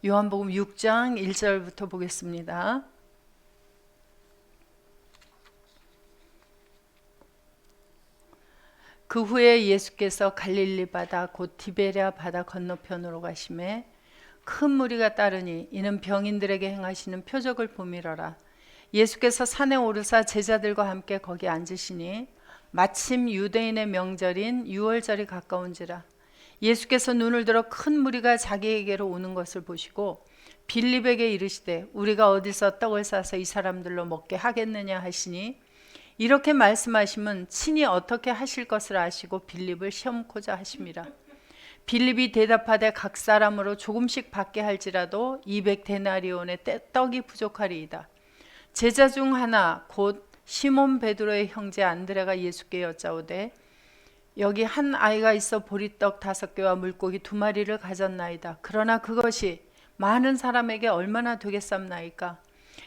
요한복음 6장 1절부터 보겠습니다. 그 후에 예수께서 갈릴리 바다 곧 디베랴 바다 건너편으로 가시매 큰 무리가 따르니 이는 병인들에게 행하시는 표적을 보미러라. 예수께서 산에 오르사 제자들과 함께 거기 앉으시니 마침 유대인의 명절인 유월절이 가까운지라. 예수께서 눈을 들어 큰 무리가 자기에게로 오는 것을 보시고 빌립에게 이르시되 우리가 어디서 떡을 싸서 이 사람들로 먹게 하겠느냐 하시니 이렇게 말씀하시면 친히 어떻게 하실 것을 아시고 빌립을 시험코자 하심이라. 빌립이 대답하되 각 사람으로 조금씩 받게 할지라도 200데나리온의 떡이 부족하리이다. 제자 중 하나 곧 시몬 베드로의 형제 안드레가 예수께 여짜오되 여기 한 아이가 있어 보리떡 5개와 물고기 2마리를 가졌나이다. 그러나 그것이 많은 사람에게 얼마나 되겠삼나이까.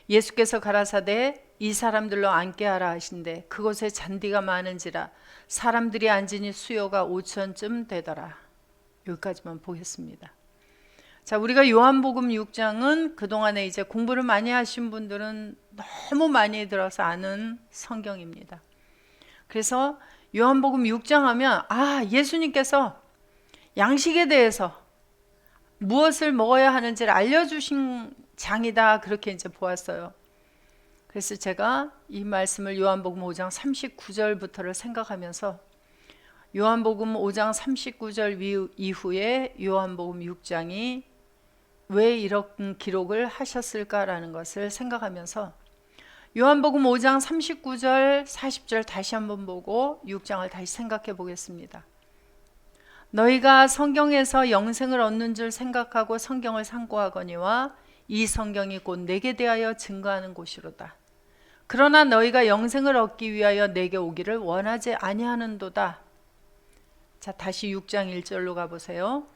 예수께서 가라사대 이 사람들로 앉게 하라 하신대 그곳에 잔디가 많은지라 사람들이 앉으니 수요가 5천쯤 되더라. 여기까지만 보겠습니다. 자, 우리가 요한복음 6장은 그동안에 이제 공부를 많이 하신 분들은 너무 많이 들어서 아는 성경입니다. 그래서 요한복음 6장 하면 예수님께서 양식에 대해서 무엇을 먹어야 하는지를 알려주신 장이다, 그렇게 이제 보았어요. 그래서 제가 이 말씀을 요한복음 5장 39절부터를 생각하면서 요한복음 5장 39절 이후에 요한복음 6장이 왜 이런 기록을 하셨을까라는 것을 생각하면서 요한복음 5장 39절 40절 다시 한번 보고 6장을 다시 생각해 보겠습니다. 너희가 성경에서 영생을 얻는 줄 생각하고 성경을 상고하거니와 이 성경이 곧 내게 대하여 증거하는 곳이로다. 그러나 너희가 영생을 얻기 위하여 내게 오기를 원하지 아니하는도다. 자, 다시 6장 1절로 가보세요.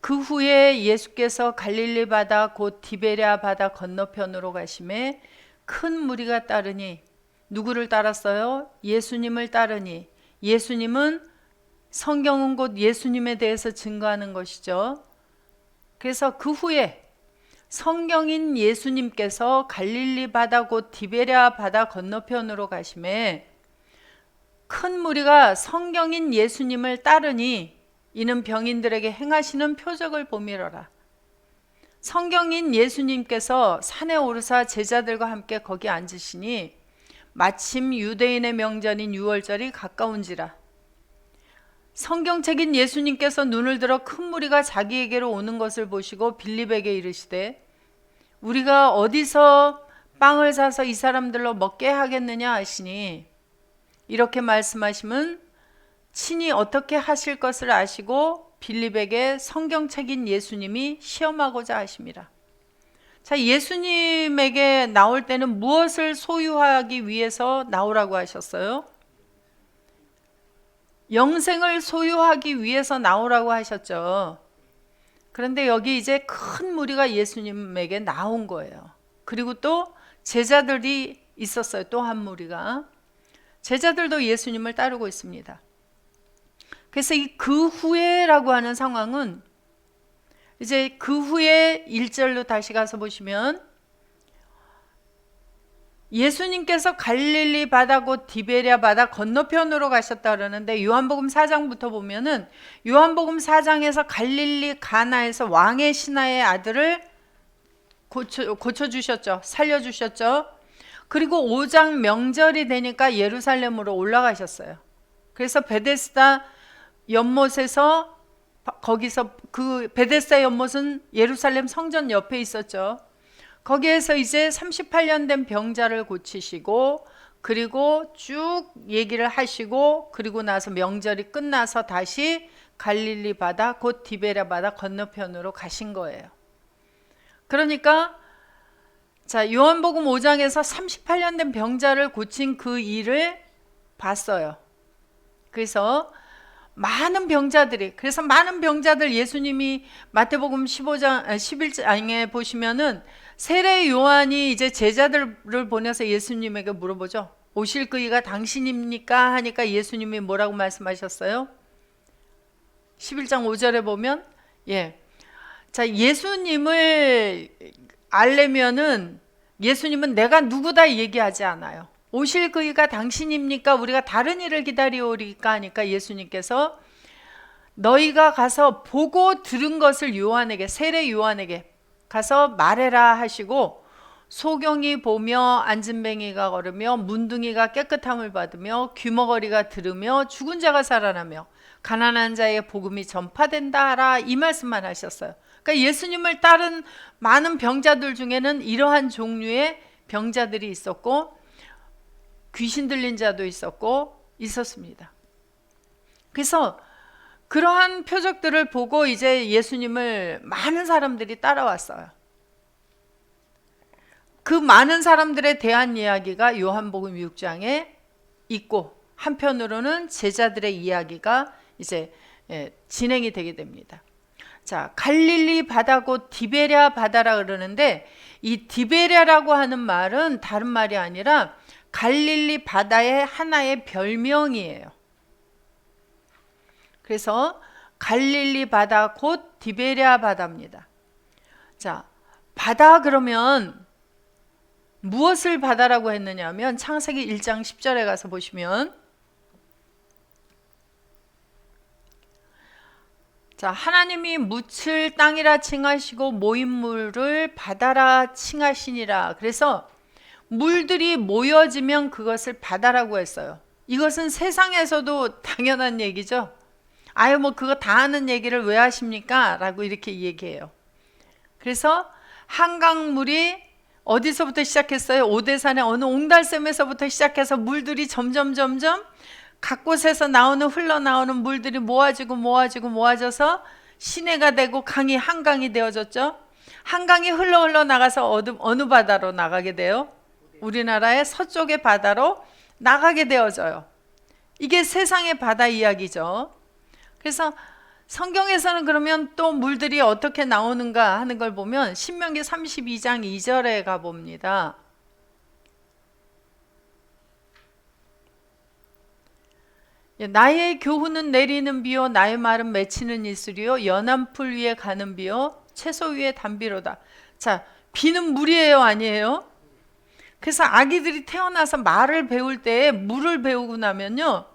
그 후에 예수께서 갈릴리 바다 곧 디베랴 바다 건너편으로 가심에 큰 무리가 따르니 누구를 따랐어요? 예수님을 따르니. 예수님은 성경은 곧 예수님에 대해서 증거하는 것이죠. 그래서 그 후에 성경인 예수님께서 갈릴리 바다 곧 디베랴 바다 건너편으로 가심에 큰 무리가 성경인 예수님을 따르니 이는 병인들에게 행하시는 표적을 보미러라. 성경인 예수님께서 산에 오르사 제자들과 함께 거기 앉으시니 마침 유대인의 명절인 유월절이 가까운지라. 성경책인 예수님께서 눈을 들어 큰 무리가 자기에게로 오는 것을 보시고 빌립에게 이르시되 우리가 어디서 빵을 사서 이 사람들로 먹게 하겠느냐 하시니 이렇게 말씀하시면 친히 어떻게 하실 것을 아시고 빌립에게 성경책인 예수님이 시험하고자 하심이라. 자, 예수님에게 나올 때는 무엇을 소유하기 위해서 나오라고 하셨어요? 영생을 소유하기 위해서 나오라고 하셨죠. 그런데 여기 이제 큰 무리가 예수님에게 나온 거예요. 그리고 또 제자들이 있었어요. 또 한 무리가. 제자들도 예수님을 따르고 있습니다. 그래서 이 그 후에라고 하는 상황은 이제 그 후에 1절로 다시 가서 보시면 예수님께서 갈릴리 바다 곧 디베랴 바다 건너편으로 가셨다 그러는데 요한복음 4장부터 보면은 요한복음 4장에서 갈릴리 가나에서 왕의 신하의 아들을 고쳐주셨죠. 살려주셨죠. 그리고 5장 명절이 되니까 예루살렘으로 올라가셨어요. 그래서 베데스다 연못에서 거기서 그 베데스다 연못은 예루살렘 성전 옆에 있었죠. 거기에서 이제 38년 된 병자를 고치시고 그리고 쭉 얘기를 하시고 그리고 나서 명절이 끝나서 다시 갈릴리 바다 곧 디베랴 바다 건너편으로 가신 거예요. 그러니까 자, 요한복음 5장에서 38년 된 병자를 고친 그 일을 봤어요. 그래서 많은 병자들이, 그래서 많은 병자들 예수님이 마태복음 15장 11장에 보시면은 세례 요한이 이제 제자들을 보내서 예수님에게 물어보죠. 오실 그이가 당신입니까? 하니까 예수님이 뭐라고 말씀하셨어요? 11장 5절에 보면 자, 예수님을 알려면은 예수님은 내가 누구다 얘기하지 않아요. 오실 그이가 당신입니까? 우리가 다른 일을 기다리오리까 하니까 예수님께서 너희가 가서 보고 들은 것을 요한에게, 세례 요한에게 가서 말해라 하시고, 소경이 보며 안진뱅이가 걸으며 문둥이가 깨끗함을 받으며 귀머거리가 들으며 죽은 자가 살아나며 가난한 자의 복음이 전파된다 하라, 이 말씀만 하셨어요. 그러니까 예수님을 따른 많은 병자들 중에는 이러한 종류의 병자들이 있었고 귀신 들린 자도 있었습니다. 그래서 그러한 표적들을 보고 이제 예수님을 많은 사람들이 따라왔어요. 그 많은 사람들에 대한 이야기가 요한복음 6장에 있고, 한편으로는 제자들의 이야기가 이제 진행이 되게 됩니다. 자, 갈릴리 바다고 디베랴 바다라 그러는데, 이 디베랴라고 하는 말은 다른 말이 아니라 갈릴리 바다의 하나의 별명이에요. 그래서 갈릴리 바다 곧 디베랴 바다입니다. 자, 바다 그러면 무엇을 바다라고 했느냐 하면 창세기 1장 10절에 가서 보시면, 자, 하나님이 묻을 땅이라 칭하시고 모임물을 바다라 칭하시니라. 그래서 물들이 모여지면 그것을 바다라고 했어요. 이것은 세상에서도 당연한 얘기죠. 아유, 뭐 그거 다 아는 얘기를 왜 하십니까? 라고 이렇게 얘기해요. 그래서 한강물이 어디서부터 시작했어요? 오대산의 어느 옹달샘에서부터 시작해서 물들이 점점 각 곳에서 흘러나오는 물들이 모아져서 시내가 되고 강이 한강이 되어졌죠. 한강이 흘러 나가서 어느 바다로 나가게 돼요? 우리나라의 서쪽의 바다로 나가게 되어져요. 이게 세상의 바다 이야기죠. 그래서 성경에서는 그러면 또 물들이 어떻게 나오는가 하는 걸 보면 신명기 32장 2절에 가봅니다. 나의 교훈은 내리는 비요 나의 말은 맺히는 이슬이요 연한 풀 위에 가는 비요 채소 위에 담비로다. 자, 비는 물이에요, 아니에요? 그래서 아기들이 태어나서 말을 배울 때 물을 배우고 나면요,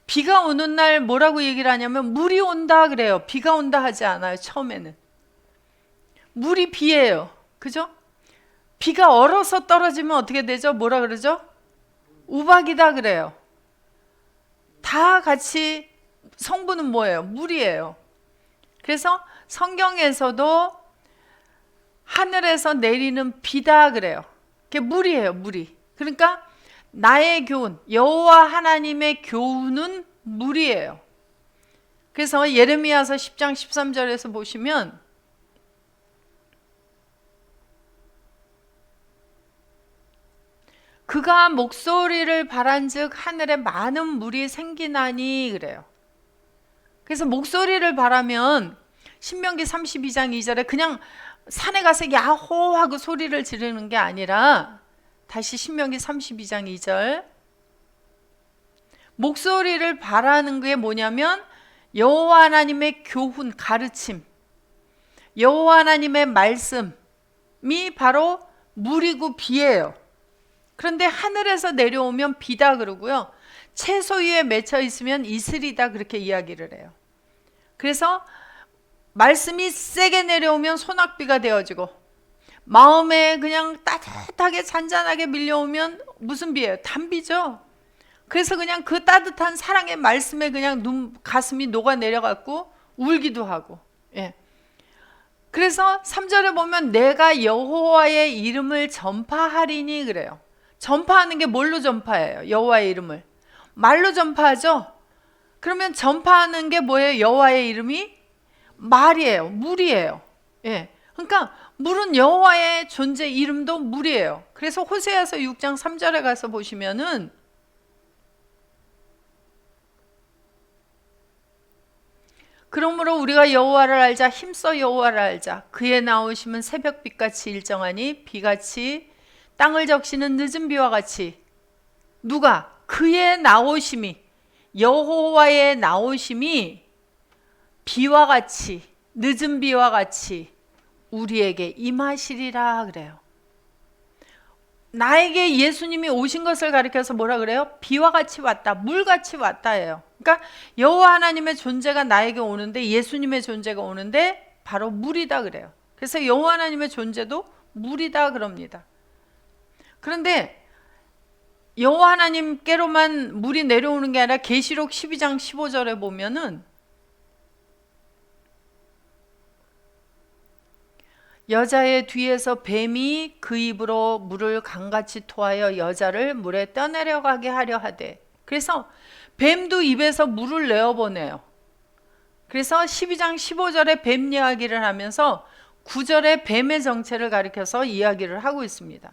비가 오는 날 뭐라고 얘기를 하냐면 물이 온다 그래요. 비가 온다 하지 않아요. 처음에는 물이 비예요. 그죠? 비가 얼어서 떨어지면 어떻게 되죠? 뭐라 그러죠? 우박이다 그래요. 다 같이 성분은 뭐예요? 물이에요. 그래서 성경에서도 하늘에서 내리는 비다 그래요. 그게 물이에요, 물이. 그러니까 나의 교훈, 여호와 하나님의 교훈은 물이에요. 그래서 예레미야서 10장 13절에서 보시면 그가 목소리를 바란즉 하늘에 많은 물이 생기나니 그래요. 그래서 목소리를 바라면 신명기 32장 2절에 그냥 산에 가서 야호 하고 소리를 지르는 게 아니라, 다시 신명기 32장 2절, 목소리를 바라는 게 뭐냐면 여호와 하나님의 교훈, 가르침, 여호와 하나님의 말씀이 바로 물이고 비예요. 그런데 하늘에서 내려오면 비다 그러고요, 채소 위에 맺혀 있으면 이슬이다 그렇게 이야기를 해요. 그래서 말씀이 세게 내려오면 소낙비가 되어지고, 마음에 그냥 따뜻하게 잔잔하게 밀려오면 무슨 비예요? 단비죠. 그래서 그냥 그 따뜻한 사랑의 말씀에 그냥 가슴이 녹아내려갖고 울기도 하고. 그래서 3절에 보면 내가 여호와의 이름을 전파하리니 그래요. 전파하는 게 뭘로 전파해요? 여호와의 이름을 말로 전파하죠. 그러면 전파하는 게 뭐예요? 여호와의 이름이 말이에요, 물이에요. 그러니까 물은 여호와의 존재, 이름도 물이에요. 그래서 호세아서 6장 3절에 가서 보시면은 그러므로 우리가 여호와를 알자, 힘써 여호와를 알자. 그의 나오심은 새벽빛같이 일정하니 비같이 땅을 적시는 늦은 비와 같이. 누가? 그의 나오심이, 여호와의 나오심이 비와 같이, 늦은 비와 같이 우리에게 임하시리라 그래요. 나에게 예수님이 오신 것을 가리켜서 뭐라 그래요? 비와 같이 왔다, 물같이 왔다예요. 그러니까 여호와 하나님의 존재가 나에게 오는데, 예수님의 존재가 오는데 바로 물이다 그래요. 그래서 여호와 하나님의 존재도 물이다 그럽니다. 그런데 여호와 하나님께로만 물이 내려오는 게 아니라 계시록 12장 15절에 보면은 여자의 뒤에서 뱀이 그 입으로 물을 강같이 토하여 여자를 물에 떠내려가게 하려 하되, 그래서 뱀도 입에서 물을 내어보내요. 그래서 12장 15절에 뱀 이야기를 하면서 9절에 뱀의 정체를 가리켜서 이야기를 하고 있습니다.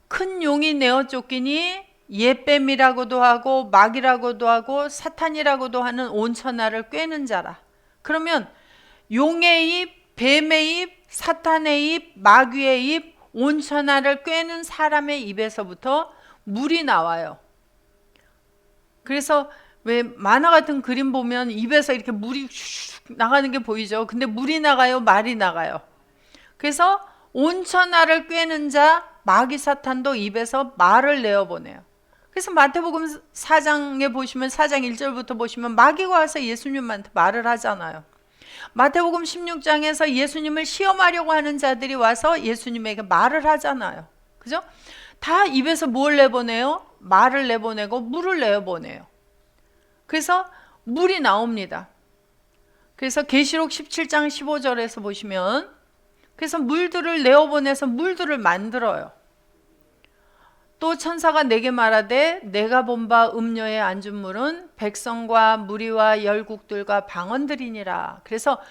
큰 용이 내어 쫓기니 옛뱀이라고도 하고 마귀라고도 하고 사탄이라고도 하는 온천하를 꿰는 자라. 그러면 용의 입, 뱀의 입, 사탄의 입, 마귀의 입, 온천하를 꿰는 사람의 입에서부터 물이 나와요. 그래서 왜 만화 같은 그림 보면 입에서 이렇게 물이 슉 나가는 게 보이죠. 근데 물이 나가요, 말이 나가요. 그래서 온천하를 꿰는 자 마귀 사탄도 입에서 말을 내어보내요. 그래서 마태복음 4장에 보시면 4장 1절부터 보시면 마귀가 와서 예수님한테 말을 하잖아요. 마태복음 16장에서 예수님을 시험하려고 하는 자들이 와서 예수님에게 말을 하잖아요. 그죠? 다 입에서 뭘 내보내요? 말을 내보내고 물을 내보내요. 그래서 물이 나옵니다. 그래서 계시록 17장 15절에서 보시면, 그래서 물들을 내어보내서 물들을 만들어요. 또 천사가 내게 말하되 내가 본 바 음녀에 앉은 물은 백성과 무리와 열국들과 방언들이니라. 그래서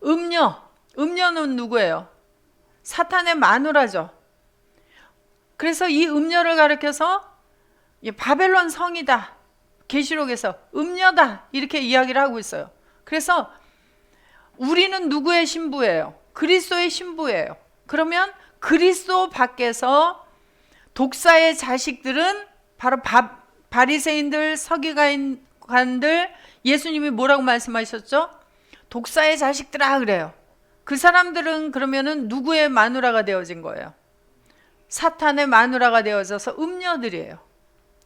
음녀는 누구예요? 사탄의 마누라죠. 그래서 이 음녀를 가리켜서 바벨론 성이다, 계시록에서 음녀다, 이렇게 이야기를 하고 있어요. 그래서 우리는 누구의 신부예요? 그리스도의 신부예요. 그러면 그리스도 밖에서 독사의 자식들은 바로 바리새인들, 서기관들, 예수님이 뭐라고 말씀하셨죠? 독사의 자식들아 그래요. 그 사람들은 그러면은 누구의 마누라가 되어진 거예요? 사탄의 마누라가 되어져서 음녀들이에요.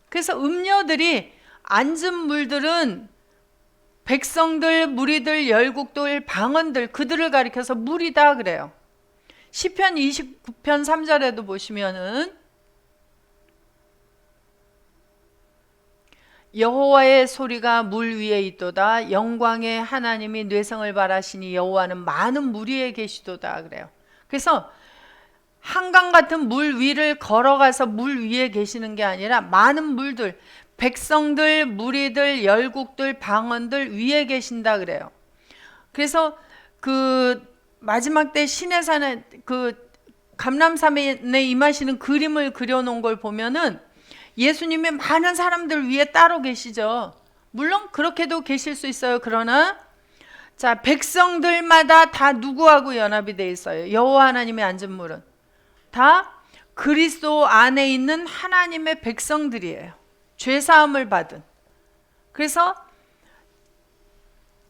그래서 음녀들이 앉은 물들은 백성들, 무리들, 열국들, 방언들, 그들을 가리켜서 물이다 그래요. 시편 29편 3절에도 보시면은 여호와의 소리가 물 위에 있도다. 영광의 하나님이 뇌성을 발하시니 여호와는 많은 물 위에 계시도다 그래요. 그래서 한강 같은 물 위를 걸어가서 물 위에 계시는 게 아니라 많은 물들, 백성들, 무리들, 열국들, 방언들 위에 계신다 그래요. 그래서 그 마지막 때 시내산에 그 감람산에 임하시는 그림을 그려놓은 걸 보면은 예수님이 많은 사람들 위에 따로 계시죠. 물론 그렇게도 계실 수 있어요. 그러나 자, 백성들마다 다 누구하고 연합이 돼 있어요? 여호와 하나님의 앉은 물은 다 그리스도 안에 있는 하나님의 백성들이에요. 죄사함을 받은. 그래서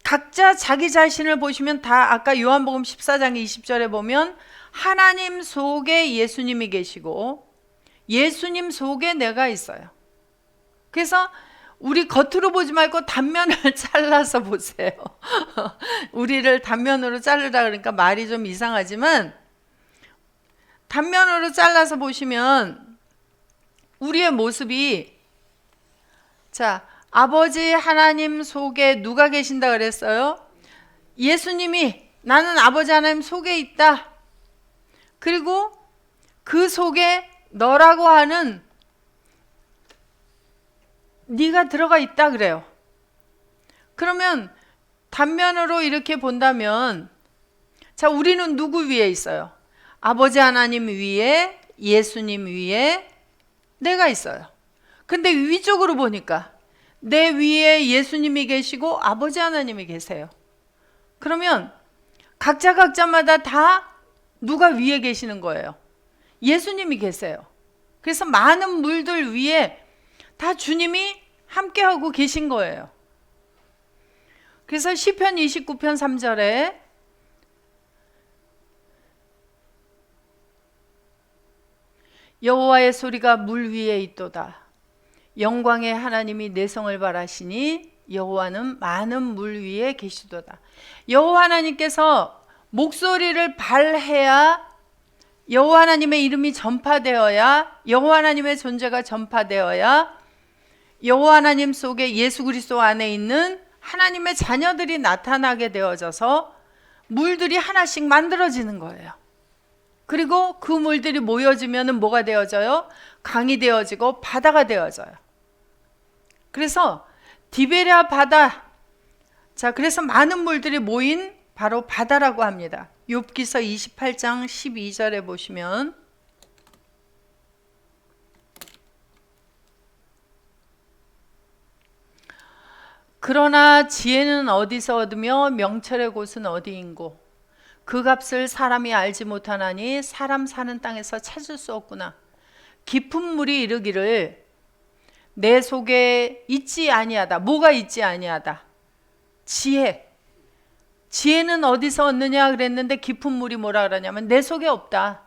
각자 자기 자신을 보시면 다 아까 요한복음 14장 20절에 보면 하나님 속에 예수님이 계시고 예수님 속에 내가 있어요. 그래서 우리 겉으로 보지 말고 단면을 잘라서 보세요. 우리를 단면으로 자르라 그러니까 말이 좀 이상하지만 단면으로 잘라서 보시면 우리의 모습이, 자, 아버지 하나님 속에 누가 계신다 그랬어요? 예수님이 나는 아버지 하나님 속에 있다. 그리고 그 속에 너라고 하는 네가 들어가 있다 그래요. 그러면 단면으로 이렇게 본다면, 자, 우리는 누구 위에 있어요? 아버지 하나님 위에, 예수님 위에 내가 있어요. 근데 위쪽으로 보니까 내 위에 예수님이 계시고 아버지 하나님이 계세요. 그러면 각자마다 다 누가 위에 계시는 거예요? 예수님이 계세요. 그래서 많은 물들 위에 다 주님이 함께하고 계신 거예요. 그래서 시편 29편 3절에 여호와의 소리가 물 위에 있도다. 영광의 하나님이 내성을 바라시니 여호와는 많은 물 위에 계시도다. 여호와 하나님께서 목소리를 발해야 여호와 하나님의 이름이 전파되어야 여호와 하나님의 존재가 전파되어야 여호와 하나님 속에 예수 그리스도 안에 있는 하나님의 자녀들이 나타나게 되어져서 물들이 하나씩 만들어지는 거예요. 그리고 그 물들이 모여지면 뭐가 되어져요? 강이 되어지고 바다가 되어져요. 그래서 디베랴 바다, 자, 그래서 많은 물들이 모인 바로 바다라고 합니다. 욥기서 28장 12절에 보시면 그러나 지혜는 어디서 얻으며 명철의 곳은 어디인고 그 값을 사람이 알지 못하나니 사람 사는 땅에서 찾을 수 없구나. 깊은 물이 이르기를 내 속에 있지 아니하다. 뭐가 있지 아니하다? 지혜. 지혜는 어디서 얻느냐 그랬는데 깊은 물이 뭐라 그러냐면 내 속에 없다.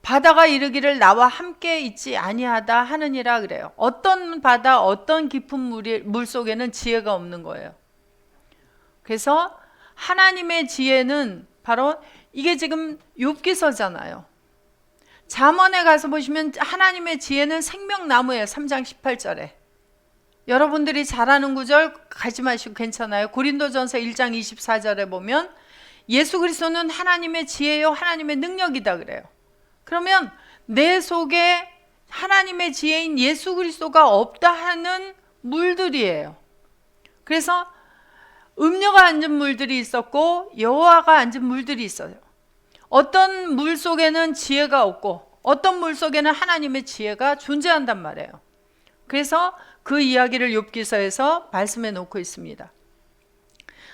바다가 이르기를 나와 함께 있지 아니하다 하느니라 그래요. 어떤 바다, 어떤 깊은 물 속에는 지혜가 없는 거예요. 그래서 하나님의 지혜는 바로 이게 지금 욥기서잖아요. 잠언에 가서 보시면 하나님의 지혜는 생명나무예요. 3장 18절에. 여러분들이 잘 아는 구절 가지 마시고 괜찮아요. 고린도전서 1장 24절에 보면 예수 그리스도는 하나님의 지혜요 하나님의 능력이다 그래요. 그러면 내 속에 하나님의 지혜인 예수 그리스도가 없다 하는 물들이에요. 그래서 음료가 앉은 물들이 있었고 여호와가 앉은 물들이 있어요. 어떤 물 속에는 지혜가 없고 어떤 물 속에는 하나님의 지혜가 존재한단 말이에요. 그래서 그 이야기를 욥기서에서 말씀해 놓고 있습니다.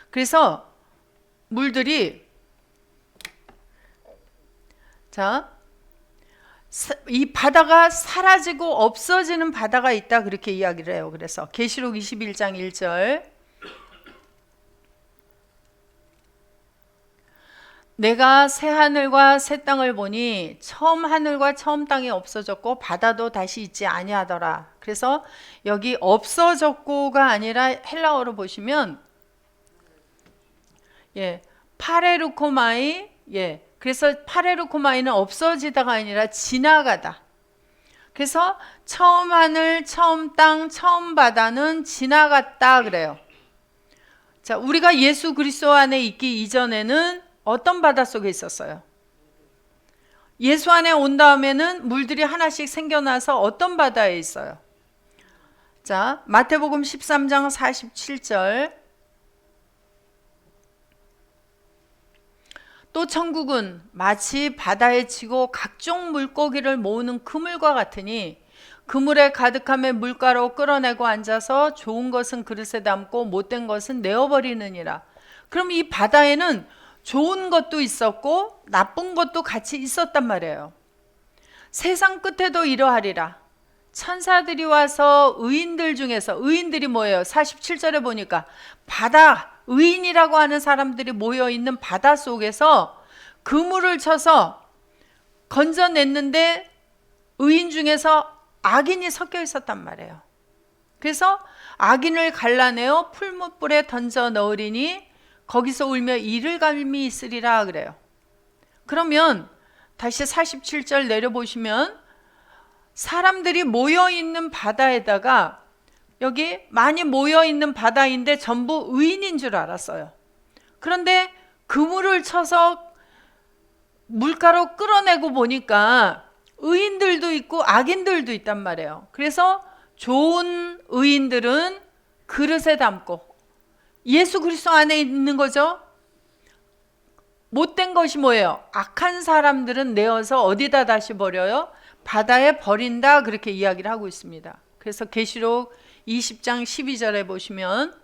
그래서 물들이 이 바다가 사라지고 없어지는 바다가 있다 그렇게 이야기를 해요. 그래서 계시록 21장 1절 내가 새 하늘과 새 땅을 보니 처음 하늘과 처음 땅이 없어졌고 바다도 다시 있지 아니하더라. 그래서 여기 없어졌고가 아니라 헬라어로 보시면 파레루코마이, 그래서 파레루코마이는 없어지다가 아니라 지나가다. 그래서 처음 하늘, 처음 땅, 처음 바다는 지나갔다 그래요. 자, 우리가 예수 그리스도 안에 있기 이전에는 어떤 바다 속에 있었어요? 예수 안에 온 다음에는 물들이 하나씩 생겨나서 어떤 바다에 있어요? 자, 마태복음 13장 47절 또 천국은 마치 바다에 치고 각종 물고기를 모으는 그물과 같으니 그물에 가득함에 물가로 끌어내고 앉아서 좋은 것은 그릇에 담고 못된 것은 내어버리느니라. 그럼 이 바다에는 좋은 것도 있었고 나쁜 것도 같이 있었단 말이에요. 세상 끝에도 이러하리라. 천사들이 와서 의인들 중에서, 의인들이 뭐예요? 47절에 보니까 바다, 의인이라고 하는 사람들이 모여있는 바다 속에서 그물을 쳐서 건져냈는데 의인 중에서 악인이 섞여 있었단 말이에요. 그래서 악인을 갈라내어 풀무불에 던져 넣으리니 거기서 울며 이를 갈미 있으리라 그래요. 그러면 다시 47절 내려보시면 사람들이 모여있는 바다에다가 여기 많이 모여있는 바다인데 전부 의인인 줄 알았어요. 그런데 그물을 쳐서 물가로 끌어내고 보니까 의인들도 있고 악인들도 있단 말이에요. 그래서 좋은 의인들은 그릇에 담고 예수 그리스도 안에 있는 거죠. 못된 것이 뭐예요? 악한 사람들은 내어서 어디다 다시 버려요? 바다에 버린다 그렇게 이야기를 하고 있습니다. 그래서 계시록 20장 12절에 보시면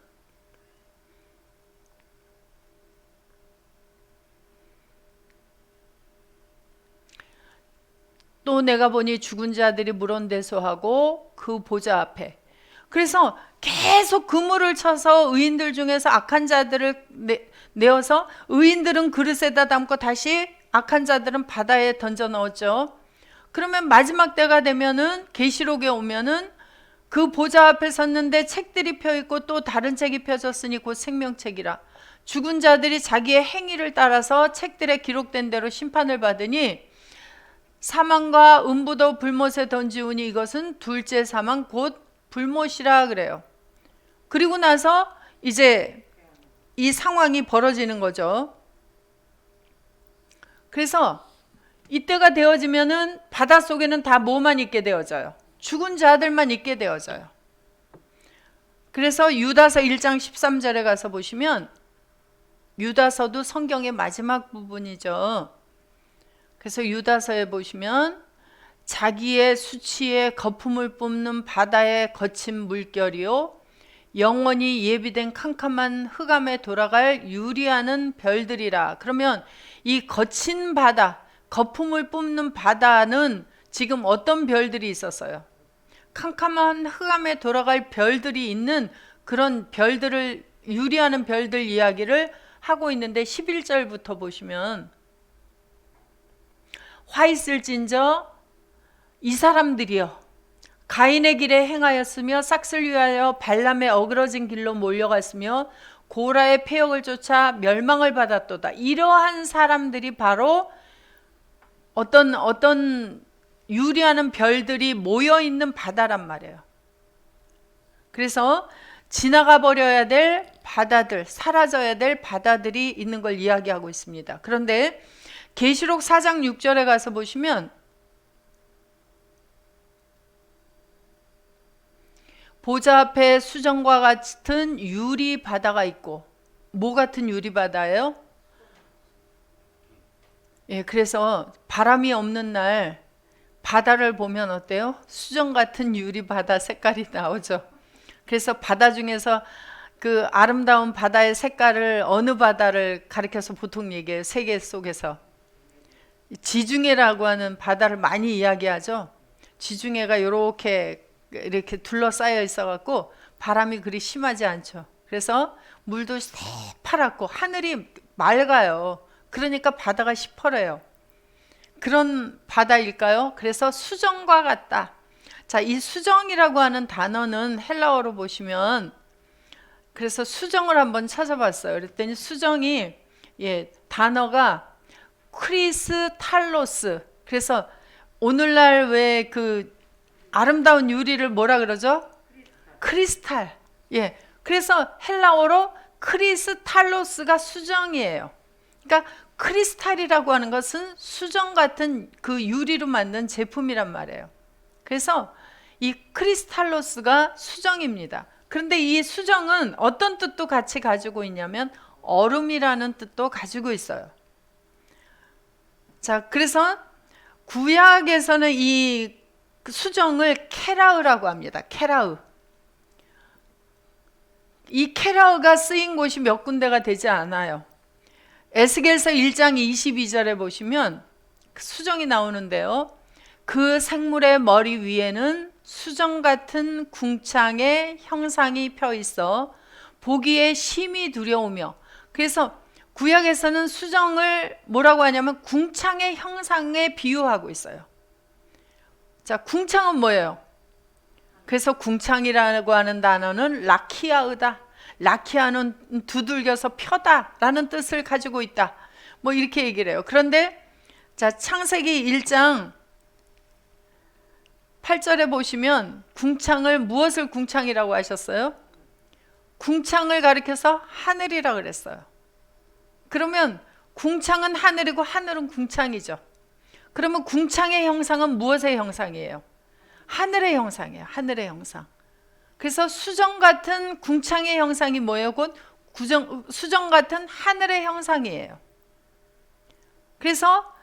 또 내가 보니 죽은 자들이 물온대소하고 그 보좌 앞에 그래서 계속 그물을 쳐서 의인들 중에서 악한 자들을 내어서 의인들은 그릇에다 담고 다시 악한 자들은 바다에 던져 넣었죠. 그러면 마지막 때가 되면은 계시록에 오면은 그 보좌 앞에 섰는데 책들이 펴 있고 또 다른 책이 펴졌으니 곧 생명책이라. 죽은 자들이 자기의 행위를 따라서 책들에 기록된 대로 심판을 받으니 사망과 음부도 불못에 던지우니 이것은 둘째 사망 곧 불못이라 그래요. 그리고 나서 이제 이 상황이 벌어지는 거죠. 그래서 이때가 되어지면은 바닷속에는 다 뭐만 있게 되어져요? 죽은 자들만 있게 되어져요. 그래서 유다서 1장 13절에 가서 보시면, 유다서도 성경의 마지막 부분이죠. 그래서 유다서에 보시면 자기의 수치에 거품을 뿜는 바다의 거친 물결이요 영원히 예비된 캄캄한 흑암에 돌아갈 유리하는 별들이라. 그러면 이 거친 바다, 거품을 뿜는 바다는 지금 어떤 별들이 있었어요? 캄캄한 흑암에 돌아갈 별들이 있는 그런 별들을, 유리하는 별들 이야기를 하고 있는데 11절부터 보시면, 화 있을진저 이 사람들이여 가인의 길에 행하였으며 싹을 위하여 발람의 어그러진 길로 몰려갔으며 고라의 폐역을 쫓아 멸망을 받았도다. 이러한 사람들이 바로 어떤 유리하는 별들이 모여있는 바다란 말이에요. 그래서 지나가 버려야 될 바다들, 사라져야 될 바다들이 있는 걸 이야기하고 있습니다. 그런데 계시록 4장 6절에 가서 보시면 보좌 앞에 수정과 같은 유리 바다가 있고, 뭐 같은 유리 바다예요? 예, 그래서 바람이 없는 날 바다를 보면 어때요? 수정 같은 유리 바다 색깔이 나오죠. 그래서 바다 중에서 그 아름다운 바다의 색깔을 어느 바다를 가리켜서 보통 얘기해요. 세계 속에서 지중해라고 하는 바다를 많이 이야기하죠. 지중해가 이렇게 둘러싸여 있어갖고 바람이 그리 심하지 않죠. 그래서 물도 새파랗고 하늘이 맑아요. 그러니까 바다가 시퍼래요. 그런 바다일까요? 그래서 수정과 같다. 자, 이 수정이라고 하는 단어는 헬라어로 보시면, 그래서 수정을 한번 찾아봤어요. 그랬더니 수정이 단어가 크리스탈로스. 그래서 오늘날 왜 그 아름다운 유리를 뭐라 그러죠? 크리스탈. 예. 그래서 헬라어로 크리스탈로스가 수정이에요. 그러니까 크리스탈이라고 하는 것은 수정 같은 그 유리로 만든 제품이란 말이에요. 그래서 이 크리스탈로스가 수정입니다. 그런데 이 수정은 어떤 뜻도 같이 가지고 있냐면 얼음이라는 뜻도 가지고 있어요. 자, 그래서 구약에서는 이 수정을 케라우라고 합니다. 케라우. 이 케라우가 쓰인 곳이 몇 군데가 되지 않아요. 에스겔서 1장 22절에 보시면 수정이 나오는데요. 그 생물의 머리 위에는 수정 같은 궁창의 형상이 펴 있어 보기에 심히 두려우며, 그래서 구약에서는 수정을 뭐라고 하냐면 궁창의 형상에 비유하고 있어요. 자, 궁창은 뭐예요? 그래서 궁창이라고 하는 단어는 라키아으다. 라키아는 두들겨서 펴다 라는 뜻을 가지고 있다. 뭐 이렇게 얘기를 해요. 그런데 자, 창세기 1장 8절에 보시면 궁창을 무엇을 궁창이라고 하셨어요? 궁창을 가리켜서 하늘이라고 그랬어요. 그러면 궁창은 하늘이고 하늘은 궁창이죠. 그러면 궁창의 형상은 무엇의 형상이에요? 하늘의 형상이에요. 하늘의 형상. 그래서 수정 같은 궁창의 형상이 뭐예요? 곧 수정 같은 하늘의 형상이에요. 그래서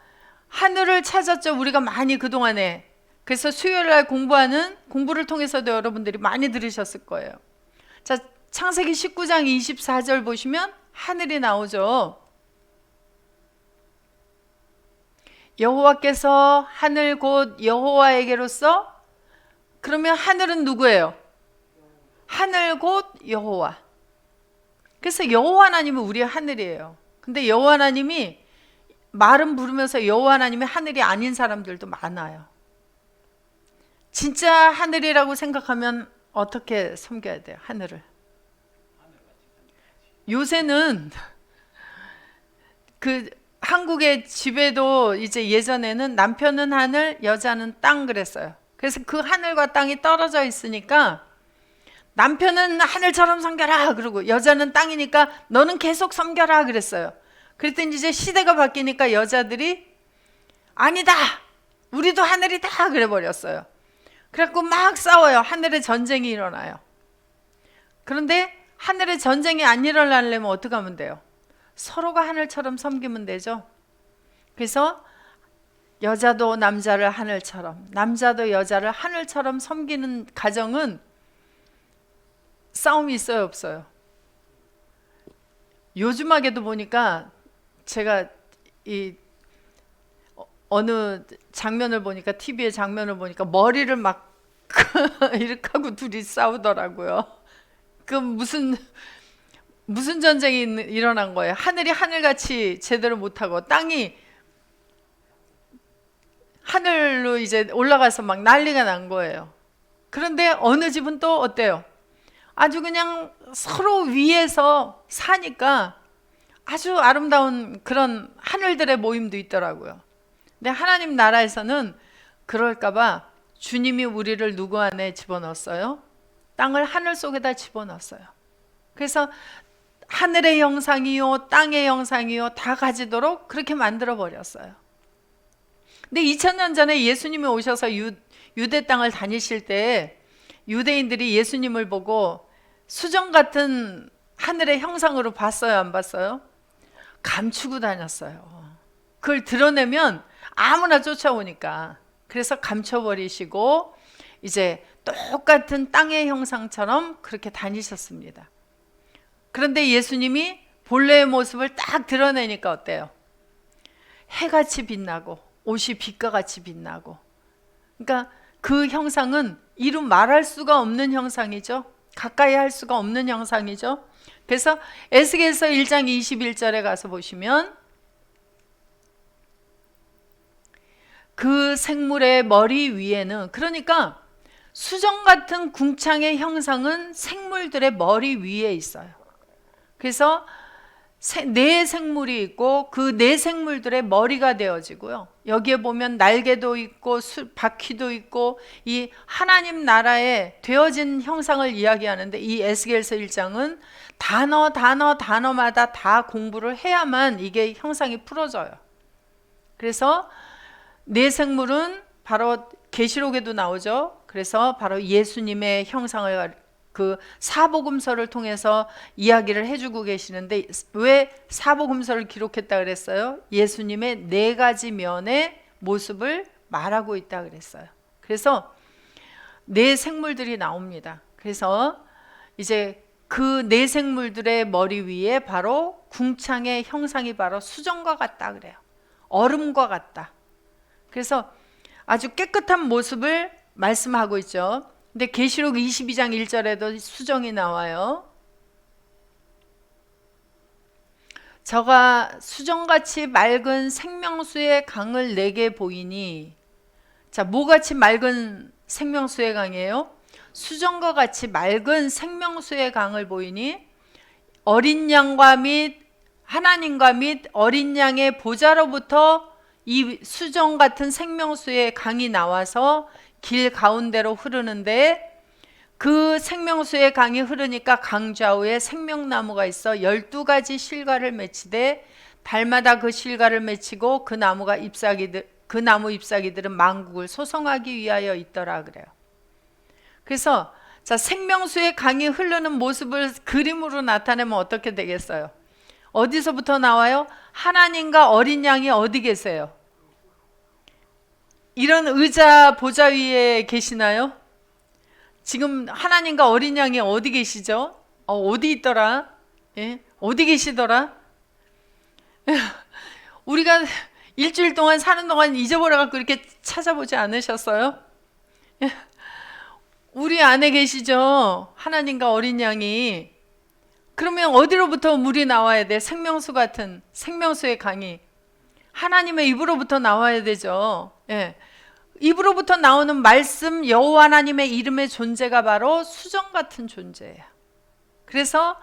하늘을 찾았죠. 우리가 많이 그동안에. 그래서 수요일날 공부를 통해서도 여러분들이 많이 들으셨을 거예요. 자, 창세기 19장 24절 보시면 하늘이 나오죠. 여호와께서 하늘 곧 여호와에게로서, 그러면 하늘은 누구예요? 하늘 곧 여호와. 그래서 여호와 하나님은 우리의 하늘이에요. 근데 여호와 하나님이 말은 부르면서 여호와 하나님이 하늘이 아닌 사람들도 많아요. 진짜 하늘이라고 생각하면 어떻게 섬겨야 돼요? 하늘을. 요새는 그 한국의 집에도 이제 예전에는 남편은 하늘, 여자는 땅 그랬어요. 그래서 그 하늘과 땅이 떨어져 있으니까 남편은 하늘처럼 섬겨라 그러고 여자는 땅이니까 너는 계속 섬겨라 그랬어요. 그랬더니 이제 시대가 바뀌니까 여자들이 아니다, 우리도 하늘이다 그래 버렸어요. 그래갖고 막 싸워요. 하늘에 전쟁이 일어나요. 그런데 하늘에 전쟁이 안 일어나려면 어떻게 하면 돼요? 서로가 하늘처럼 섬기면 되죠. 그래서 여자도 남자를 하늘처럼, 남자도 여자를 하늘처럼 섬기는 가정은 싸움이 있어요, 없어요? 요즘하게도 보니까 제가 이 어느 장면을 보니까, TV의 장면을 보니까 머리를 막 이렇게 하고 둘이 싸우더라고요. 그 무슨 전쟁이 일어난 거예요. 하늘이 하늘같이 제대로 못하고 땅이 하늘로 이제 올라가서 막 난리가 난 거예요. 그런데 어느 집은 또 어때요? 아주 그냥 서로 위에서 사니까 아주 아름다운 그런 하늘들의 모임도 있더라고요. 근데 하나님 나라에서는 그럴까봐 주님이 우리를 누구 안에 집어넣었어요? 땅을 하늘 속에다 집어넣었어요. 그래서 하늘의 형상이요, 땅의 형상이요, 다 가지도록 그렇게 만들어 버렸어요. 근데 2000년 전에 예수님이 오셔서 유대 땅을 다니실 때 유대인들이 예수님을 보고 수정 같은 하늘의 형상으로 봤어요, 안 봤어요? 감추고 다녔어요. 그걸 드러내면 아무나 쫓아오니까. 그래서 감춰버리시고 이제 똑같은 땅의 형상처럼 그렇게 다니셨습니다. 그런데 예수님이 본래의 모습을 딱 드러내니까 어때요? 해같이 빛나고 옷이 빛과 같이 빛나고. 그러니까 그 형상은 이루 말할 수가 없는 형상이죠. 가까이 할 수가 없는 형상이죠. 그래서 에스겔서 1장 21절에 가서 보시면 그 생물의 머리 위에는, 그러니까 수정 같은 궁창의 형상은 생물들의 머리 위에 있어요. 그래서 네 생물이 있고 그 네 생물들의 머리가 되어지고요. 여기에 보면 날개도 있고 바퀴도 있고 이 하나님 나라에 되어진 형상을 이야기하는데, 이 에스겔서 1장은 단어마다 다 공부를 해야만 이게 형상이 풀어져요. 그래서 네 생물은 바로 계시록에도 나오죠. 그래서 바로 예수님의 형상을 그 사복음서를 통해서 이야기를 해주고 계시는데, 왜 사복음서를 기록했다 그랬어요? 예수님의 네 가지 면의 모습을 말하고 있다 그랬어요. 그래서 네 생물들이 나옵니다. 그래서 이제 그 네 생물들의 머리 위에 바로 궁창의 형상이 바로 수정과 같다 그래요. 얼음과 같다. 그래서 아주 깨끗한 모습을 말씀하고 있죠. 근데 계시록 22장 1절에도 수정이 나와요. 저가 수정같이 맑은 생명수의 강을 내게 보이니, 자, 뭐같이 맑은 생명수의 강이에요? 수정과 같이 맑은 생명수의 강을 보이니 어린 양과 및 하나님과 및 어린 양의 보좌로부터 이 수정 같은 생명수의 강이 나와서 길 가운데로 흐르는데, 그 생명수의 강이 흐르니까 강 좌우에 생명나무가 있어 12가지 실과를 맺히되 달마다 그 실과를 맺히고 그 나무 잎사귀들은 만국을 소성하기 위하여 있더라 그래요. 그래서 자, 생명수의 강이 흐르는 모습을 그림으로 나타내면 어떻게 되겠어요? 어디서부터 나와요? 하나님과 어린 양이 어디 계세요? 이런 의자 보좌 위에 계시나요? 지금 하나님과 어린 양이 어디 계시죠? 어디 있더라? 예? 어디 계시더라? 우리가 일주일 동안 사는 동안 잊어버려갖고 이렇게 찾아보지 않으셨어요? 우리 안에 계시죠? 하나님과 어린 양이. 그러면 어디로부터 물이 나와야 돼? 생명수 같은 생명수의 강이 하나님의 입으로부터 나와야 되죠. 예. 입으로부터 나오는 말씀, 여호와 하나님의 이름의 존재가 바로 수정 같은 존재예요. 그래서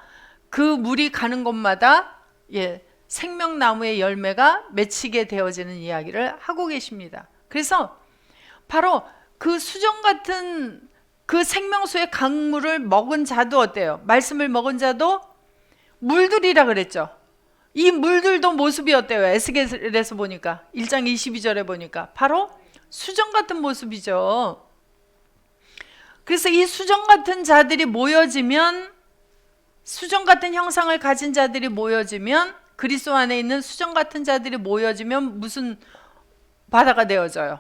그 물이 가는 곳마다 생명나무의 열매가 맺히게 되어지는 이야기를 하고 계십니다. 그래서 바로 그 수정 같은 그 생명수의 강물을 먹은 자도 어때요? 말씀을 먹은 자도 물들이라 그랬죠. 이 물들도 모습이 어때요? 에스겔에서 보니까 1장 22절에 보니까 바로 수정 같은 모습이죠. 그래서 이 수정 같은 자들이 모여지면, 수정 같은 형상을 가진 자들이 모여지면, 그리스도 안에 있는 수정 같은 자들이 모여지면 무슨 바다가 되어져요?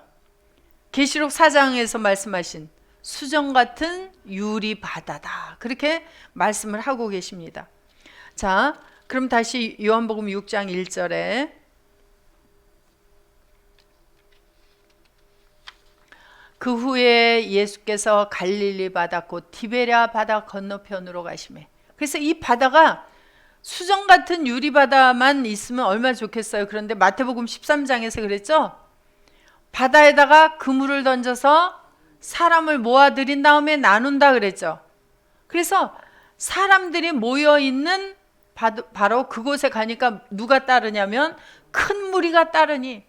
계시록 4장에서 말씀하신 수정 같은 유리 바다다, 그렇게 말씀을 하고 계십니다. 자, 그럼 다시 요한복음 6장 1절에 그 후에 예수께서 갈릴리 바다 곧 티베랴 바다 건너편으로 가시매. 그래서 이 바다가 수정 같은 유리 바다만 있으면 얼마나 좋겠어요. 그런데 마태복음 13장에서 그랬죠. 바다에다가 그물을 던져서 사람을 모아들인 다음에 나눈다 그랬죠. 그래서 사람들이 모여있는 바로 그곳에 가니까 누가 따르냐면 큰 무리가 따르니,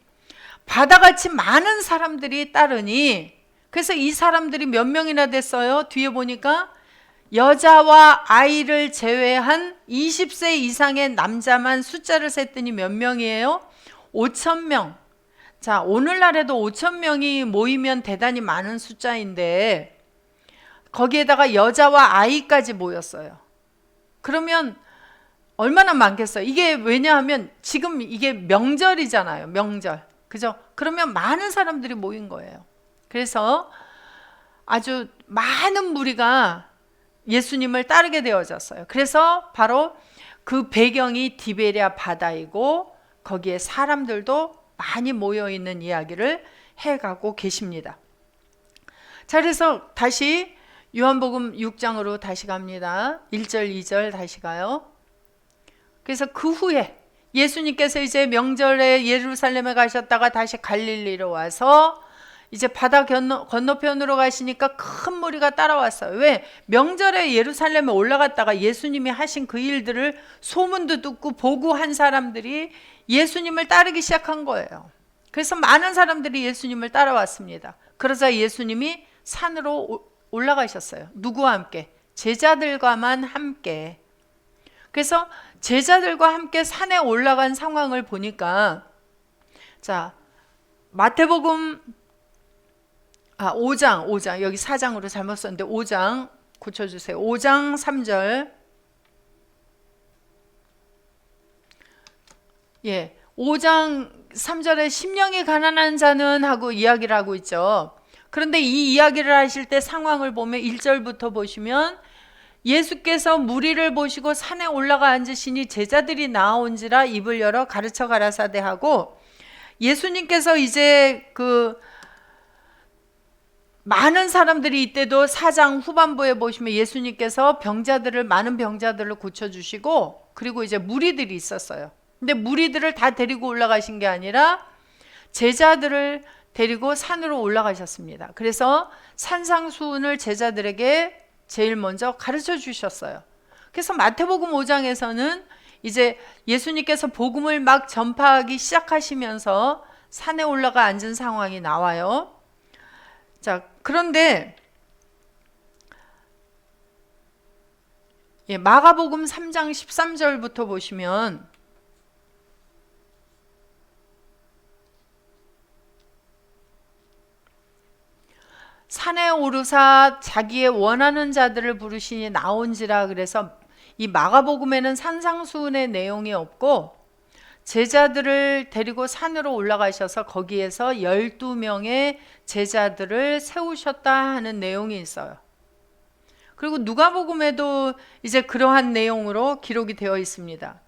바다같이 많은 사람들이 따르니, 그래서 이 사람들이 몇 명이나 됐어요? 뒤에 보니까 여자와 아이를 제외한 20세 이상의 남자만 숫자를 셌더니 몇 명이에요? 5,000명. 자, 오늘날에도 5,000명이 모이면 대단히 많은 숫자인데 거기에다가 여자와 아이까지 모였어요. 그러면 얼마나 많겠어요? 이게 왜냐하면 지금 이게 명절이잖아요. 명절. 그죠? 그러면 많은 사람들이 모인 거예요. 그래서 아주 많은 무리가 예수님을 따르게 되어졌어요. 그래서 바로 그 배경이 디베랴 바다이고 거기에 사람들도 많이 모여 있는 이야기를 해가고 계십니다. 자, 그래서 다시 요한복음 6장으로 다시 갑니다. 1절 2절 다시 가요. 그래서 그 후에 예수님께서 이제 명절에 예루살렘에 가셨다가 다시 갈릴리로 와서 이제 바다 건너편으로 가시니까 큰 무리가 따라왔어요. 왜? 명절에 예루살렘에 올라갔다가 예수님이 하신 그 일들을 소문도 듣고 보고 한 사람들이 예수님을 따르기 시작한 거예요. 그래서 많은 사람들이 예수님을 따라왔습니다. 그러자 예수님이 산으로 올라가셨어요. 누구와 함께? 제자들과만 함께. 그래서 제자들과 함께 산에 올라간 상황을 보니까, 자, 마태복음 5장 여기 4장으로 잘못 썼는데 5장 고쳐주세요. 5장 3절. 5장 3절에 심령이 가난한 자는 하고 이야기를 하고 있죠. 그런데 이 이야기를 하실 때 상황을 보면 1절부터 보시면 예수께서 무리를 보시고 산에 올라가 앉으시니 제자들이 나온지라 입을 열어 가르쳐 가라사대 하고, 예수님께서 이제 그 많은 사람들이 이때도 4장 후반부에 보시면 예수님께서 많은 병자들을 고쳐주시고, 그리고 이제 무리들이 있었어요. 근데 무리들을 다 데리고 올라가신 게 아니라 제자들을 데리고 산으로 올라가셨습니다. 그래서 산상수훈을 제자들에게 제일 먼저 가르쳐 주셨어요. 그래서 마태복음 5장에서는 이제 예수님께서 복음을 막 전파하기 시작하시면서 산에 올라가 앉은 상황이 나와요. 자, 그런데 마가복음 3장 13절부터 보시면 산에 오르사 자기의 원하는 자들을 부르시니 나온지라. 그래서 이 마가복음에는 산상수훈의 내용이 없고 제자들을 데리고 산으로 올라가셔서 거기에서 12명의 제자들을 세우셨다 하는 내용이 있어요. 그리고 누가복음에도 이제 그러한 내용으로 기록이 되어 있습니다.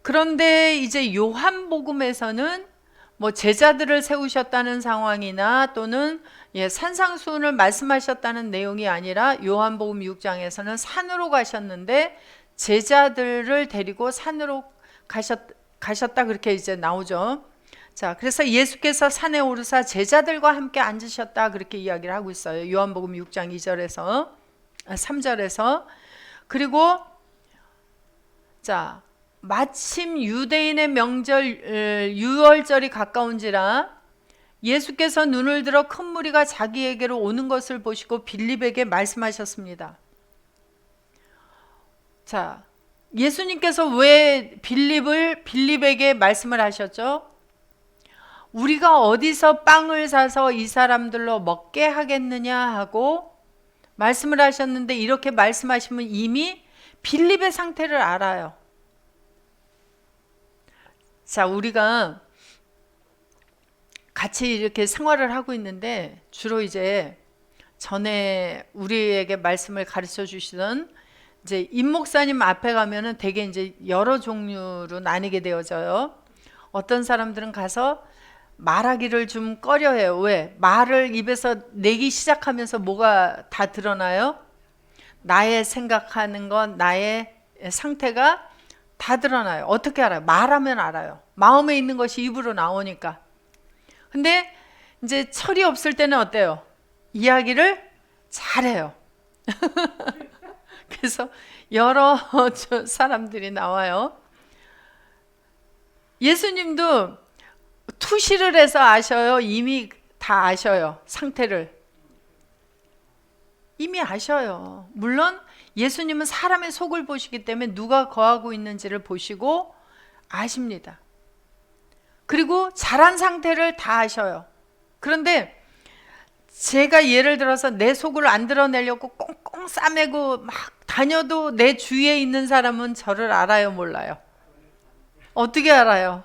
그런데 이제 요한복음에서는 뭐 제자들을 세우셨다는 상황이나 또는 산상수훈을 말씀하셨다는 내용이 아니라 요한복음 6장에서는 산으로 가셨는데 제자들을 데리고 산으로 가셨다 그렇게 이제 나오죠. 자, 그래서 예수께서 산에 오르사 제자들과 함께 앉으셨다 그렇게 이야기를 하고 있어요. 요한복음 6장 2절에서 3절에서. 그리고 자, 마침 유대인의 명절 유월절이 가까운지라 예수께서 눈을 들어 큰 무리가 자기에게로 오는 것을 보시고 빌립에게 말씀하셨습니다. 자, 예수님께서 왜 빌립에게 말씀을 하셨죠? 우리가 어디서 빵을 사서 이 사람들로 먹게 하겠느냐 하고 말씀을 하셨는데, 이렇게 말씀하시면 이미 빌립의 상태를 알아요. 자, 우리가 같이 이렇게 생활을 하고 있는데 주로 이제 전에 우리에게 말씀을 가르쳐 주시던 이제 임 목사님 앞에 가면은 되게 이제 여러 종류로 나뉘게 되어져요. 어떤 사람들은 가서 말하기를 좀 꺼려해요. 왜? 말을 입에서 내기 시작하면서 뭐가 다 드러나요? 나의 생각하는 건, 나의 상태가 다 드러나요. 어떻게 알아요? 말하면 알아요. 마음에 있는 것이 입으로 나오니까. 근데 이제 철이 없을 때는 어때요? 이야기를 잘해요. 그래서 여러 사람들이 나와요. 예수님도 투시를 해서 아셔요? 이미 다 아셔요? 상태를 이미 아셔요. 물론 예수님은 사람의 속을 보시기 때문에 누가 거하고 있는지를 보시고 아십니다. 그리고 잘한 상태를 다 아셔요. 그런데 제가 예를 들어서 내 속을 안 드러내려고 꽁꽁 싸매고 막 다녀도 내 주위에 있는 사람은 저를 알아요, 몰라요? 어떻게 알아요?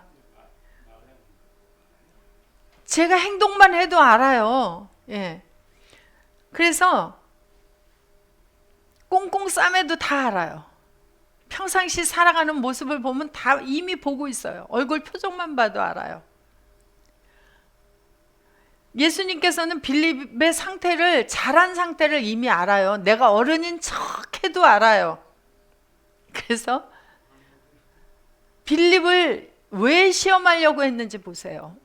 제가 행동만 해도 알아요. 예. 그래서 꽁꽁 싸매도 다 알아요. 평상시 살아가는 모습을 보면 다 이미 보고 있어요. 얼굴 표정만 봐도 알아요. 예수님께서는 빌립의 상태를, 잘한 상태를 이미 알아요. 내가 어른인 척 해도 알아요. 그래서 빌립을 왜 시험하려고 했는지 보세요.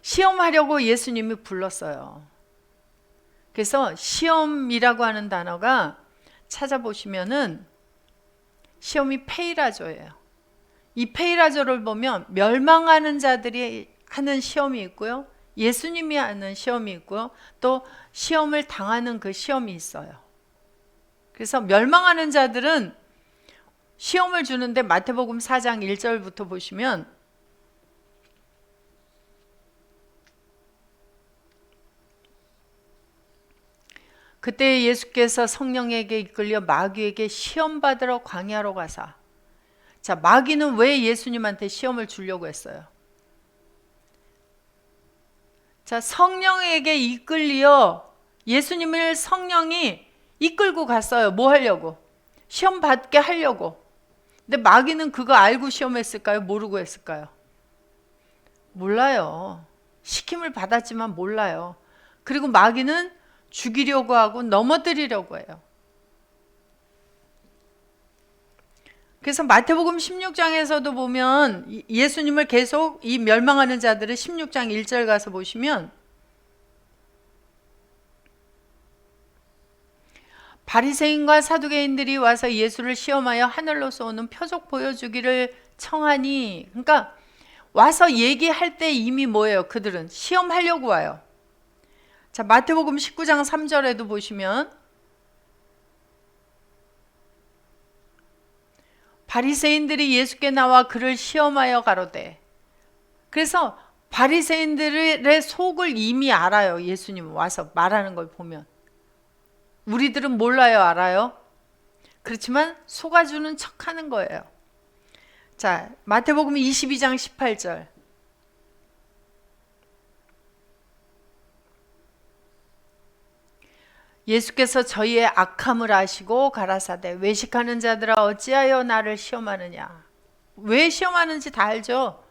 시험하려고 예수님이 불렀어요. 그래서 시험이라고 하는 단어가 찾아보시면은 시험이 페이라조예요. 이 페이라조를 보면 멸망하는 자들이 하는 시험이 있고요, 예수님이 하는 시험이 있고요, 또 시험을 당하는 그 시험이 있어요. 그래서 멸망하는 자들은 시험을 주는데 마태복음 4장 1절부터 보시면 그때 예수께서 성령에게 이끌려 마귀에게 시험 받으러 광야로 가사. 자, 마귀는 왜 예수님한테 시험을 주려고 했어요? 자, 성령에게 이끌려 예수님을 성령이 이끌고 갔어요. 뭐 하려고? 시험 받게 하려고. 근데 마귀는 그거 알고 시험했을까요? 모르고 했을까요? 몰라요. 시킴을 받았지만 몰라요. 그리고 마귀는 죽이려고 하고 넘어뜨리려고 해요. 그래서 마태복음 16장에서도 보면 예수님을 계속 이 멸망하는 자들을 16장 1절 가서 보시면 바리새인과 사두개인들이 와서 예수를 시험하여 하늘로서 오는 표적 보여주기를 청하니, 그러니까 와서 얘기할 때 이미 뭐예요? 그들은 시험하려고 와요. 자, 마태복음 19장 3절에도 보시면 바리새인들이 예수께 나와 그를 시험하여 가로되. 그래서 바리새인들의 속을 이미 알아요. 예수님 와서 말하는 걸 보면. 우리들은 몰라요, 알아요? 그렇지만 속아주는 척하는 거예요. 자, 마태복음 22장 18절. 예수께서 저희의 악함을 아시고 가라사대 외식하는 자들아 어찌하여 나를 시험하느냐. 왜 시험하는지 다 알죠?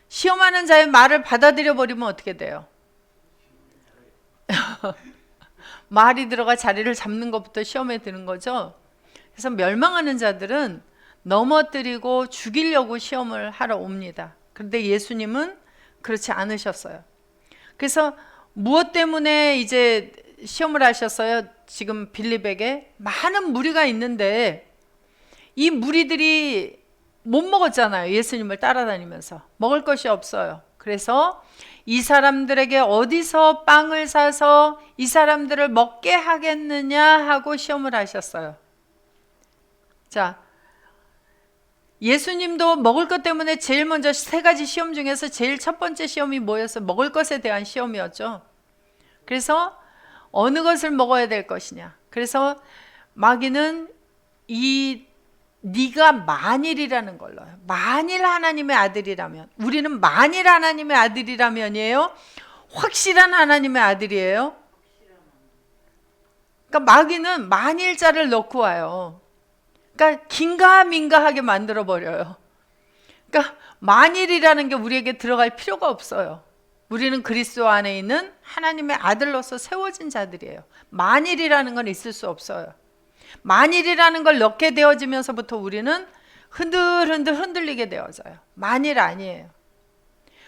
시험하는 자의 말을 받아들여 버리면 어떻게 돼요? 말이 들어가 자리를 잡는 것부터 시험에 드는 거죠. 그래서 멸망하는 자들은 넘어뜨리고 죽이려고 시험을 하러 옵니다. 그런데 예수님은 그렇지 않으셨어요. 그래서 무엇 때문에 이제 시험을 하셨어요? 지금 빌립에게 많은 무리가 있는데 이 무리들이 못 먹었잖아요. 예수님을 따라다니면서 먹을 것이 없어요. 그래서 이 사람들에게 어디서 빵을 사서 이 사람들을 먹게 하겠느냐 하고 시험을 하셨어요. 자, 예수님도 먹을 것 때문에 제일 먼저 세 가지 시험 중에서 제일 첫 번째 시험이 뭐였어요? 먹을 것에 대한 시험이었죠. 그래서 어느 것을 먹어야 될 것이냐. 그래서 마귀는 네가 만일이라는 걸로, 만일 하나님의 아들이라면, 우리는 만일 하나님의 아들이라면이에요? 확실한 하나님의 아들이에요? 그러니까 마귀는 만일자를 넣고 와요. 그러니까 긴가민가하게 만들어 버려요. 그러니까 만일이라는 게 우리에게 들어갈 필요가 없어요. 우리는 그리스도 안에 있는 하나님의 아들로서 세워진 자들이에요. 만일이라는 건 있을 수 없어요. 만일이라는 걸 넣게 되어지면서부터 우리는 흔들리게 되어져요. 만일 아니에요.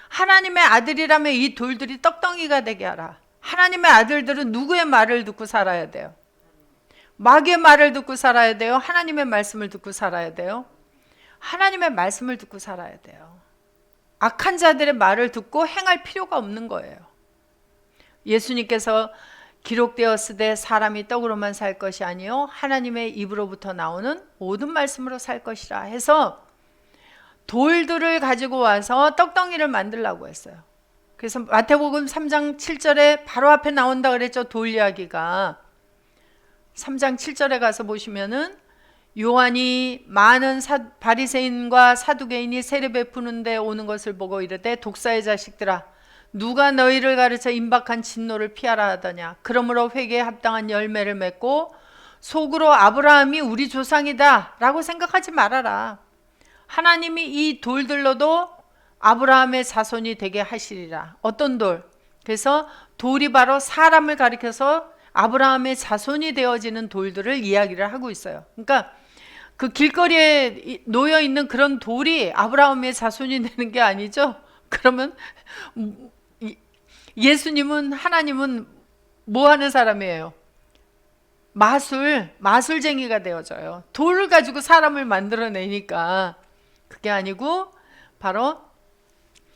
하나님의 아들이라면 이 돌들이 떡덩이가 되게 하라. 하나님의 아들들은 누구의 말을 듣고 살아야 돼요? 마귀의 말을 듣고 살아야 돼요? 하나님의 말씀을 듣고 살아야 돼요? 하나님의 말씀을 듣고 살아야 돼요. 악한 자들의 말을 듣고 행할 필요가 없는 거예요. 예수님께서 기록되었으되 사람이 떡으로만 살 것이 아니요 하나님의 입으로부터 나오는 모든 말씀으로 살 것이라 해서 돌들을 가지고 와서 떡덩이를 만들라고 했어요. 그래서 마태복음 3장 7절에 바로 앞에 나온다 그랬죠. 돌 이야기가 3장 7절에 가서 보시면은 요한이 많은 바리새인과 사두개인이 세례 베푸는데 오는 것을 보고 이르되 독사의 자식들아 누가 너희를 가르쳐 임박한 진노를 피하라 하더냐. 그러므로 회개에 합당한 열매를 맺고 속으로 아브라함이 우리 조상이다 라고 생각하지 말아라. 하나님이 이 돌들로도 아브라함의 자손이 되게 하시리라. 어떤 돌? 그래서 돌이 바로 사람을 가리켜서 아브라함의 자손이 되어지는 돌들을 이야기를 하고 있어요. 그러니까 그 길거리에 놓여 있는 그런 돌이 아브라함의 자손이 되는 게 아니죠. 그러면 예수님은, 하나님은 뭐 하는 사람이에요? 마술쟁이가 되어져요. 돌을 가지고 사람을 만들어내니까. 그게 아니고 바로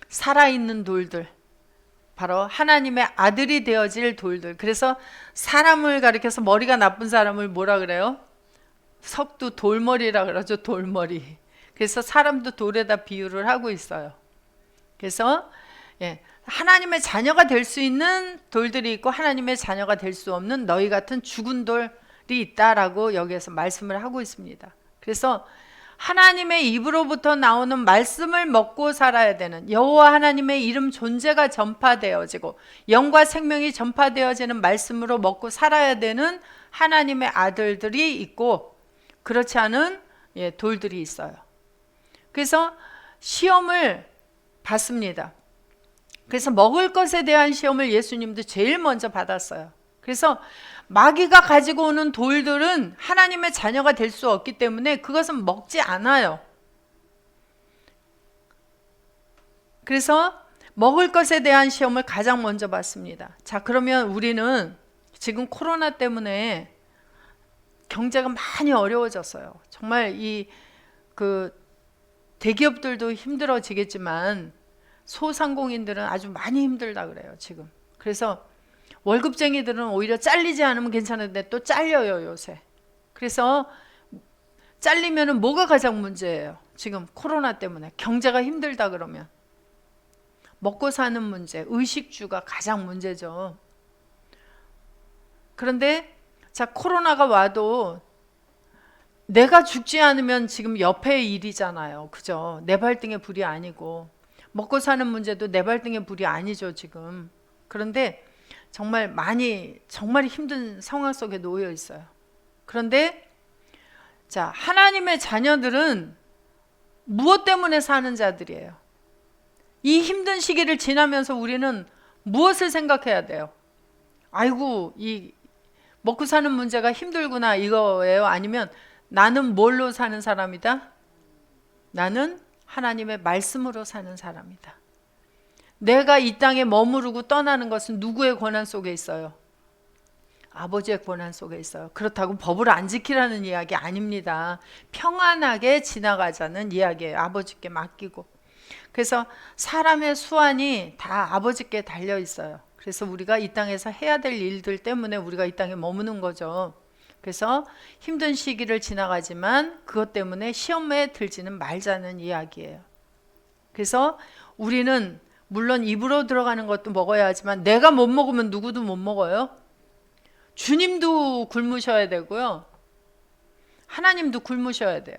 살아있는 돌들, 바로 하나님의 아들이 되어질 돌들. 그래서 사람을 가리켜서 머리가 나쁜 사람을 뭐라 그래요? 석두 돌머리라 그러죠. 돌머리. 그래서 사람도 돌에다 비유를 하고 있어요. 그래서 하나님의 자녀가 될 수 있는 돌들이 있고 하나님의 자녀가 될 수 없는 너희 같은 죽은 돌이 있다라고 여기에서 말씀을 하고 있습니다. 그래서 하나님의 입으로부터 나오는 말씀을 먹고 살아야 되는, 여호와 하나님의 이름 존재가 전파되어지고 영과 생명이 전파되어지는 말씀으로 먹고 살아야 되는 하나님의 아들들이 있고, 그렇지 않은 돌들이 있어요. 그래서 시험을 받습니다. 그래서 먹을 것에 대한 시험을 예수님도 제일 먼저 받았어요. 그래서 마귀가 가지고 오는 돌들은 하나님의 자녀가 될 수 없기 때문에 그것은 먹지 않아요. 그래서 먹을 것에 대한 시험을 가장 먼저 받습니다. 자, 그러면 우리는 지금 코로나 때문에 경제가 많이 어려워졌어요. 정말 대기업들도 힘들어지겠지만 소상공인들은 아주 많이 힘들다 그래요, 지금. 그래서 월급쟁이들은 오히려 잘리지 않으면 괜찮은데 또 잘려요, 요새. 그래서 잘리면은 뭐가 가장 문제예요? 지금 코로나 때문에 경제가 힘들다 그러면 먹고 사는 문제, 의식주가 가장 문제죠. 그런데 자, 코로나가 와도 내가 죽지 않으면 지금 옆의 일이잖아요. 그죠? 내 발등의 불이 아니고, 먹고 사는 문제도 내 발등의 불이 아니죠, 지금. 그런데 정말 정말 힘든 상황 속에 놓여 있어요. 그런데 자, 하나님의 자녀들은 무엇 때문에 사는 자들이에요? 이 힘든 시기를 지나면서 우리는 무엇을 생각해야 돼요? 아이고, 이 먹고 사는 문제가 힘들구나 이거예요? 아니면 나는 뭘로 사는 사람이다? 나는 하나님의 말씀으로 사는 사람이다. 내가 이 땅에 머무르고 떠나는 것은 누구의 권한 속에 있어요? 아버지의 권한 속에 있어요. 그렇다고 법을 안 지키라는 이야기 아닙니다. 평안하게 지나가자는 이야기예요. 아버지께 맡기고. 그래서 사람의 수완이 다 아버지께 달려 있어요. 그래서 우리가 이 땅에서 해야 될 일들 때문에 우리가 이 땅에 머무는 거죠. 그래서 힘든 시기를 지나가지만 그것 때문에 시험에 들지는 말자는 이야기예요. 그래서 우리는 물론 입으로 들어가는 것도 먹어야 하지만 내가 못 먹으면 누구도 못 먹어요. 주님도 굶으셔야 되고요. 하나님도 굶으셔야 돼요.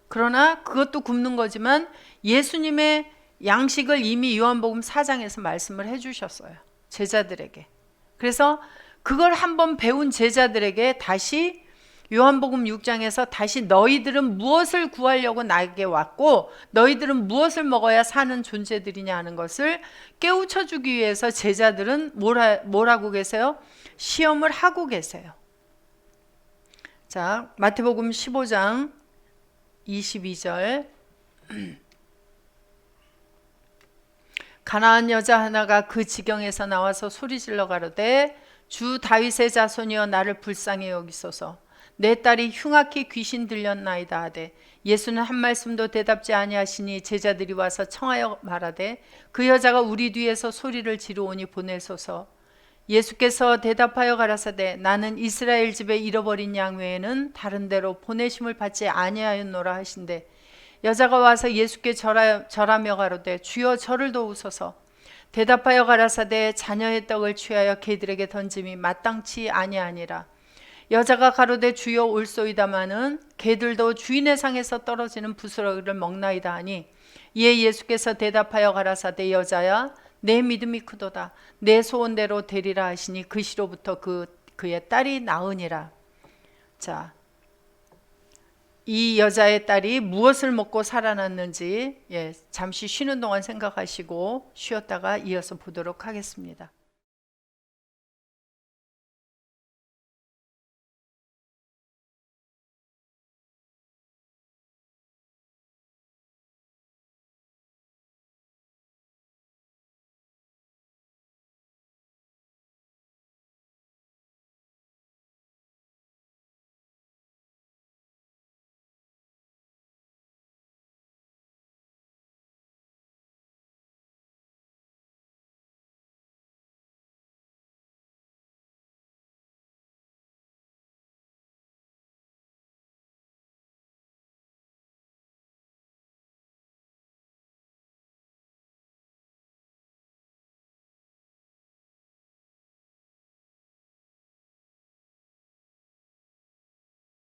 그러나 그것도 굶는 거지만 예수님의 양식을 이미 요한복음 4장에서 말씀을 해주셨어요. 제자들에게. 그래서 그걸 한번 배운 제자들에게 다시 요한복음 6장에서 다시 너희들은 무엇을 구하려고 나에게 왔고 너희들은 무엇을 먹어야 사는 존재들이냐 하는 것을 깨우쳐 주기 위해서 제자들은 뭐라고 계세요? 시험을 하고 계세요. 자, 마태복음 15장 22절. 가나안 여자 하나가 그 지경에서 나와서 소리질러 가로되 주 다윗의 자손이여 나를 불쌍히 여기소서. 내 딸이 흉악히 귀신 들렸나이다 하되 예수는 한 말씀도 대답지 아니하시니 제자들이 와서 청하여 말하되 그 여자가 우리 뒤에서 소리를 지르오니 보내소서. 예수께서 대답하여 가라사대 나는 이스라엘 집에 잃어버린 양 외에는 다른 데로 보내심을 받지 아니하였노라 하신대 여자가 와서 예수께 절하며 가로되 주여 저를 도우소서. 대답하여 가라사대 자녀의 떡을 취하여 개들에게 던짐이 마땅치 아니하니라. 여자가 가로되 주여 올소이다마는 개들도 주인의 상에서 떨어지는 부스러기를 먹나이다 하니 이에 예수께서 대답하여 가라사대 여자야 내 믿음이 크도다. 내 소원대로 되리라 하시니 그 시로부터 그의 딸이 나으니라. 자, 이 여자의 딸이 무엇을 먹고 살아났는지 잠시 쉬는 동안 생각하시고 쉬었다가 이어서 보도록 하겠습니다.